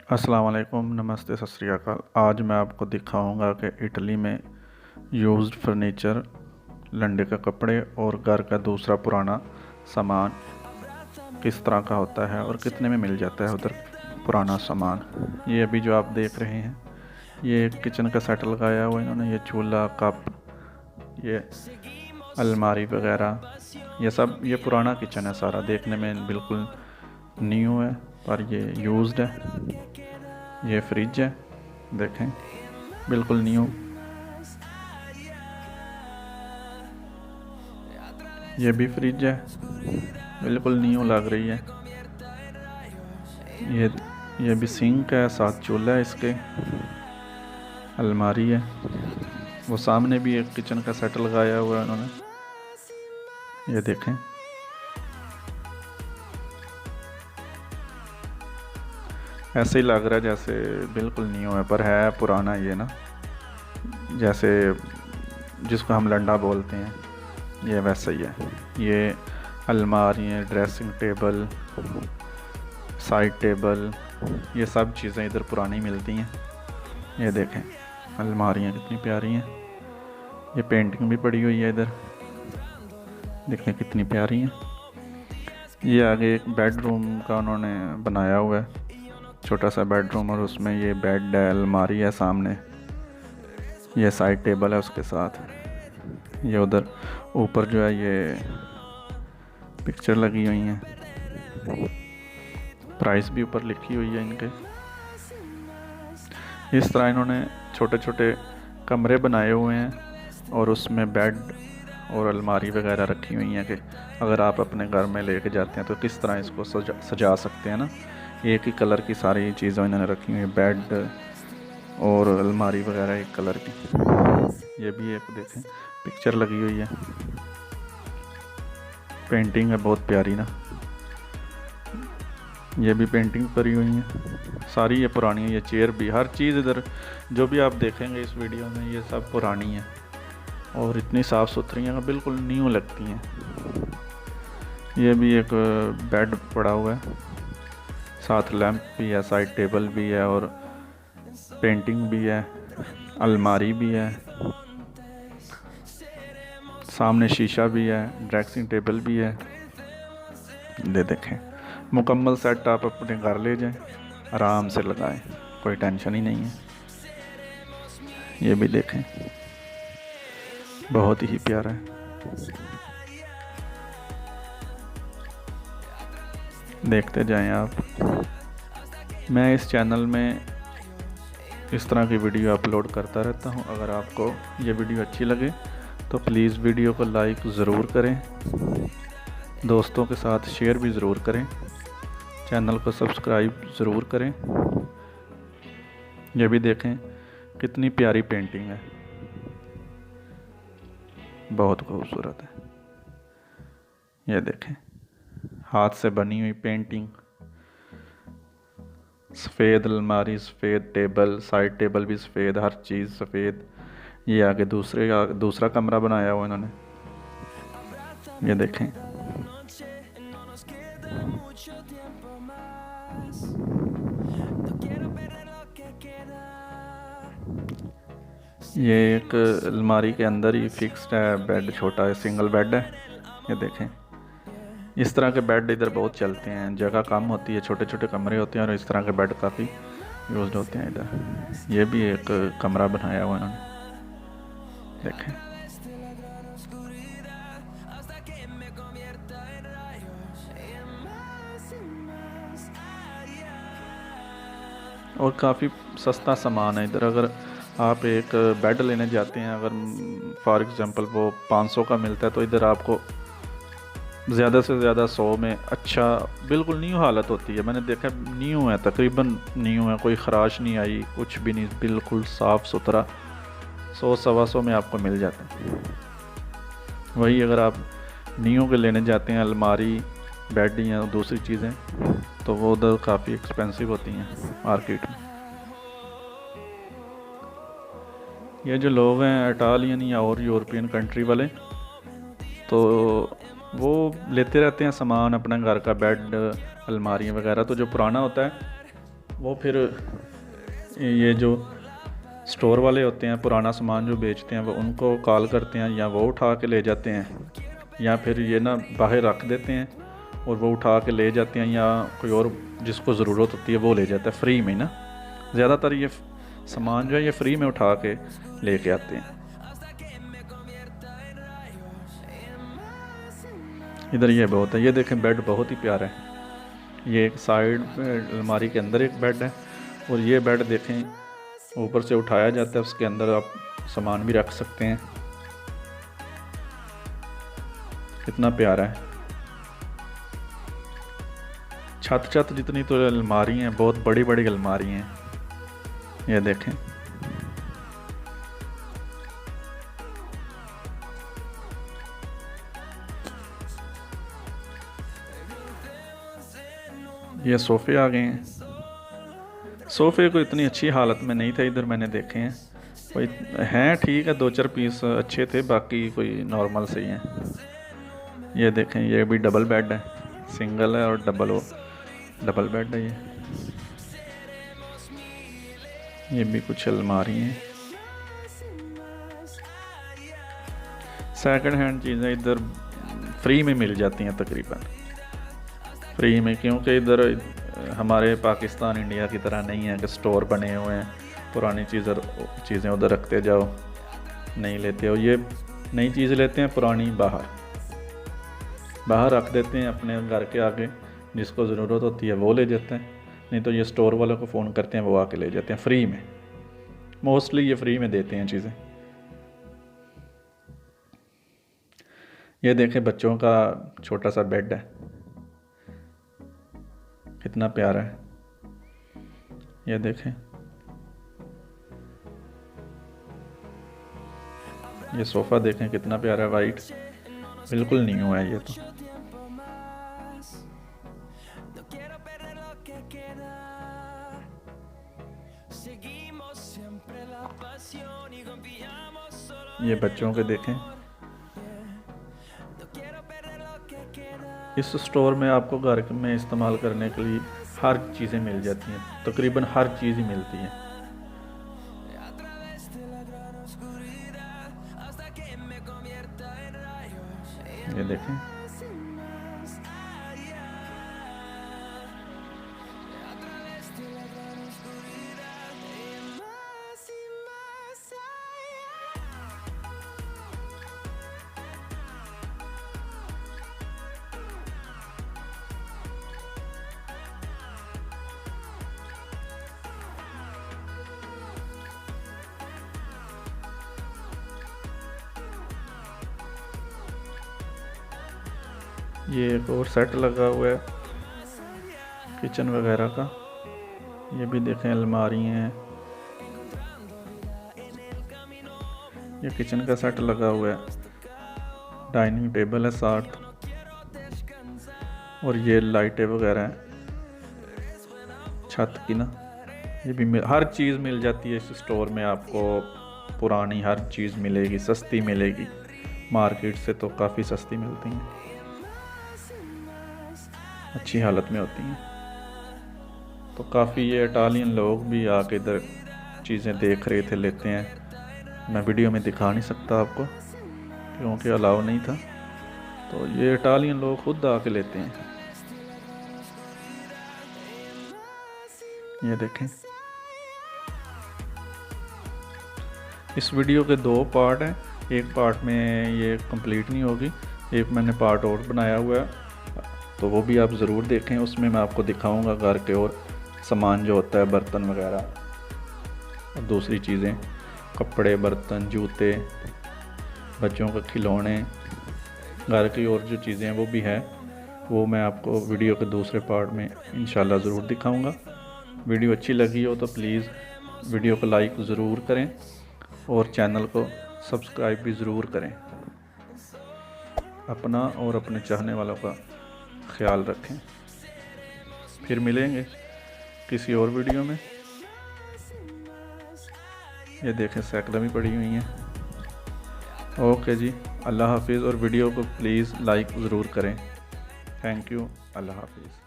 अस्सलाम वालेकुम, नमस्ते, सत श्री अकाल। आज मैं आपको दिखाऊंगा कि इटली में यूज्ड फर्नीचर, लंडे के कपड़े और घर का दूसरा पुराना सामान किस तरह का होता है और कितने में मिल जाता है उधर पुराना सामान। ये अभी जो आप देख रहे हैं, ये एक किचन का सेट लगाया हुआ है इन्होंने। ये चूल्हा, कप, ये अलमारी वगैरह, ये सब ये पुराना किचन है सारा। देखने में बिल्कुल न्यू है पर ये यूज्ड है। ये फ्रिज है, देखें, बिल्कुल न्यू। ये भी फ्रिज है, बिल्कुल न्यू लग रही है। ये भी सिंक है, साथ चूल्हा है इसके। अलमारी है, वो सामने भी एक किचन का सेट लगाया हुआ है उन्होंने। ये देखें, ऐसे ही लग रहा है जैसे बिल्कुल न्यू है पर है पुराना ये ना, जैसे जिसको हम लंडा बोलते हैं, ये वैसा ही है। ये अलमारी है, ड्रेसिंग टेबल, साइड टेबल, ये सब चीज़ें इधर पुरानी मिलती हैं। ये देखें, अलमारियाँ कितनी प्यारी हैं। ये पेंटिंग भी पड़ी हुई है इधर, देखने कितनी प्यारी हैं। ये आगे एक बेडरूम का उन्होंने बनाया हुआ है, छोटा सा बेडरूम, और उसमें ये बेड है, अलमारी है सामने, ये साइड टेबल है उसके साथ। ये उधर ऊपर जो है ये पिक्चर लगी हुई हैं, प्राइस भी ऊपर लिखी हुई है इनके। इस तरह इन्होंने छोटे छोटे कमरे बनाए हुए हैं और उसमें बेड और अलमारी वगैरह रखी हुई हैं कि अगर आप अपने घर में लेके जाते हैं तो किस तरह इसको सजा सकते हैं ना। एक ही कलर की सारी चीज़ें इन्होंने रखी हुई हैं, बेड और अलमारी वगैरह एक कलर की। ये भी एक देखें पिक्चर लगी हुई है, पेंटिंग है बहुत प्यारी ना। ये भी पेंटिंग करी हुई है सारी, ये पुरानी है। ये चेयर भी, हर चीज़ इधर जो भी आप देखेंगे इस वीडियो में ये सब पुरानी है और इतनी साफ़ सुथरी हैं, बिल्कुल न्यू लगती हैं। ये भी एक बेड पड़ा हुआ है, साथ लैंप भी है, साइड टेबल भी है और पेंटिंग भी है, अलमारी भी है, सामने शीशा भी है, ड्रेसिंग टेबल भी है। दे देखें, मुकम्मल सेट आप अपने घर ले जाएं, आराम से लगाएं, कोई टेंशन ही नहीं है। ये भी देखें, बहुत ही प्यारा है। देखते जाएं आप। मैं इस चैनल में इस तरह की वीडियो अपलोड करता रहता हूं। अगर आपको ये वीडियो अच्छी लगे तो प्लीज़ वीडियो को लाइक ज़रूर करें, दोस्तों के साथ शेयर भी ज़रूर करें, चैनल को सब्सक्राइब ज़रूर करें। ये भी देखें कितनी प्यारी पेंटिंग है, बहुत खूबसूरत है। ये देखें, हाथ से बनी हुई पेंटिंग, सफ़ेद अलमारी, सफ़ेद टेबल, साइड टेबल भी सफ़ेद, हर चीज़ सफ़ेद। ये आगे दूसरा कमरा बनाया हुआ इन्होंने। ये देखें, ये एक अलमारी के अंदर ही फिक्स्ड है बेड, छोटा है, सिंगल बेड है। ये देखें, इस तरह के बेड इधर बहुत चलते हैं, जगह कम होती है, छोटे छोटे कमरे होते हैं और इस तरह के बेड काफ़ी यूज़ होते हैं इधर। ये भी एक कमरा बनाया हुआ इन्होंने, देखें। और काफ़ी सस्ता सामान है इधर। अगर आप एक बेड लेने जाते हैं, अगर फॉर एग्ज़ाम्पल वो 500 का मिलता है तो इधर आपको ज़्यादा से ज़्यादा 100 में अच्छा, बिल्कुल न्यू हालत होती है। मैंने देखा न्यू है, तकरीबन न्यू है, कोई ख़राश नहीं आई, कुछ भी नहीं, बिल्कुल साफ़ सुथरा 100 सवा 100 में आपको मिल जाता है। वही अगर आप न्यू के लेने जाते हैं, अलमारी, बेड या दूसरी चीज़ें, तो वो उधर काफ़ी एक्सपेंसिव होती हैं मार्केट में। ये जो लोग हैं इटालियन या और यूरोपियन कंट्री वाले, तो वो लेते रहते हैं सामान अपना घर का, बेड, अलमारियाँ वगैरह। तो जो पुराना होता है वो फिर ये जो स्टोर वाले होते हैं, पुराना सामान जो बेचते हैं, वो उनको कॉल करते हैं, या वो उठा के ले जाते हैं, या फिर ये ना बाहर रख देते हैं और वो उठा के ले जाते हैं, या कोई और जिसको ज़रूरत होती है वो ले जाता है फ्री में ना। ज़्यादातर ये सामान जो है ये फ्री में उठा के लेके आते हैं। इधर ये बहुत है, ये देखें बेड बहुत ही प्यारा है। ये एक साइड अलमारी के अंदर एक बेड है, और ये बेड देखें ऊपर से उठाया जाता है, उसके अंदर आप सामान भी रख सकते हैं। कितना प्यारा है। छत जितनी तो अलमारी हैं, बहुत बड़ी बड़ी अलमारी हैं। ये देखें, ये सोफ़े आ गए हैं। सोफ़े को इतनी अच्छी हालत में नहीं थे, इधर मैंने देखे हैं, कोई हैं ठीक है, 2-4 पीस अच्छे थे, बाकी कोई नॉर्मल से ही हैं। ये देखें, ये भी डबल बेड है, सिंगल है और डबल बेड है। ये भी कुछ अलमारी हैं। सेकंड हैंड चीज़ें इधर फ्री में मिल जाती हैं, तकरीबन फ्री में, क्योंकि इधर हमारे पाकिस्तान इंडिया की तरह नहीं है कि स्टोर बने हुए हैं, पुरानी चीज़ें उधर रखते जाओ, नहीं लेते हो। ये नई चीज़ लेते हैं, पुरानी बाहर रख देते हैं अपने घर के आगे, जिसको ज़रूरत होती है वो ले जाते हैं, नहीं तो ये स्टोर वालों को फ़ोन करते हैं, वो आके ले जाते हैं फ्री में। मोस्टली ये फ्री में देते हैं चीज़ें। ये देखें, बच्चों का छोटा सा बेड है, कितना प्यारा है। ये देखें, ये सोफ़ा देखें कितना प्यारा है, वाइट, बिल्कुल न्यू है ये तो। ये बच्चों के देखें। इस स्टोर में आपको घर में इस्तेमाल करने के लिए हर चीज़ें मिल जाती हैं, तकरीबन हर चीज़ ही मिलती है। ये देखें, ये एक और सेट लगा हुआ है किचन वगैरह का। ये भी देखें, अलमारी हैं। ये किचन का सेट लगा हुआ है, डाइनिंग टेबल है साथ, और ये लाइटें वगैरह हैं छत की ना। ये भी हर चीज़ मिल जाती है इस स्टोर में, आपको पुरानी हर चीज़ मिलेगी, सस्ती मिलेगी, मार्केट से तो काफ़ी सस्ती मिलती हैं, अच्छी हालत में होती हैं। तो काफ़ी ये इटालियन लोग भी आके इधर चीज़ें देख रहे थे, लेते हैं। मैं वीडियो में दिखा नहीं सकता आपको क्योंकि अलाउ नहीं था, तो ये इटालियन लोग खुद आके लेते हैं। ये देखें, इस वीडियो के 2 पार्ट हैं, एक पार्ट में ये कंप्लीट नहीं होगी, एक मैंने पार्ट और बनाया हुआ है, तो वो भी आप ज़रूर देखें। उसमें मैं आपको दिखाऊंगा घर के और सामान जो होता है, बर्तन वगैरह और दूसरी चीज़ें, कपड़े, बर्तन, जूते, बच्चों के खिलौने, घर की और जो चीज़ें हैं वो भी है, वो मैं आपको वीडियो के दूसरे पार्ट में इंशाल्लाह ज़रूर दिखाऊंगा। वीडियो अच्छी लगी हो तो प्लीज़ वीडियो को लाइक ज़रूर करें और चैनल को सब्सक्राइब भी ज़रूर करें। अपना और अपने चाहने वालों का ख्याल रखें। फिर मिलेंगे किसी और वीडियो में। ये देखें, सैकड़ों भी पड़ी हुई हैं। ओके जी, अल्लाह हाफिज़, और वीडियो को प्लीज़ लाइक ज़रूर करें। थैंक यू, अल्लाह हाफिज़।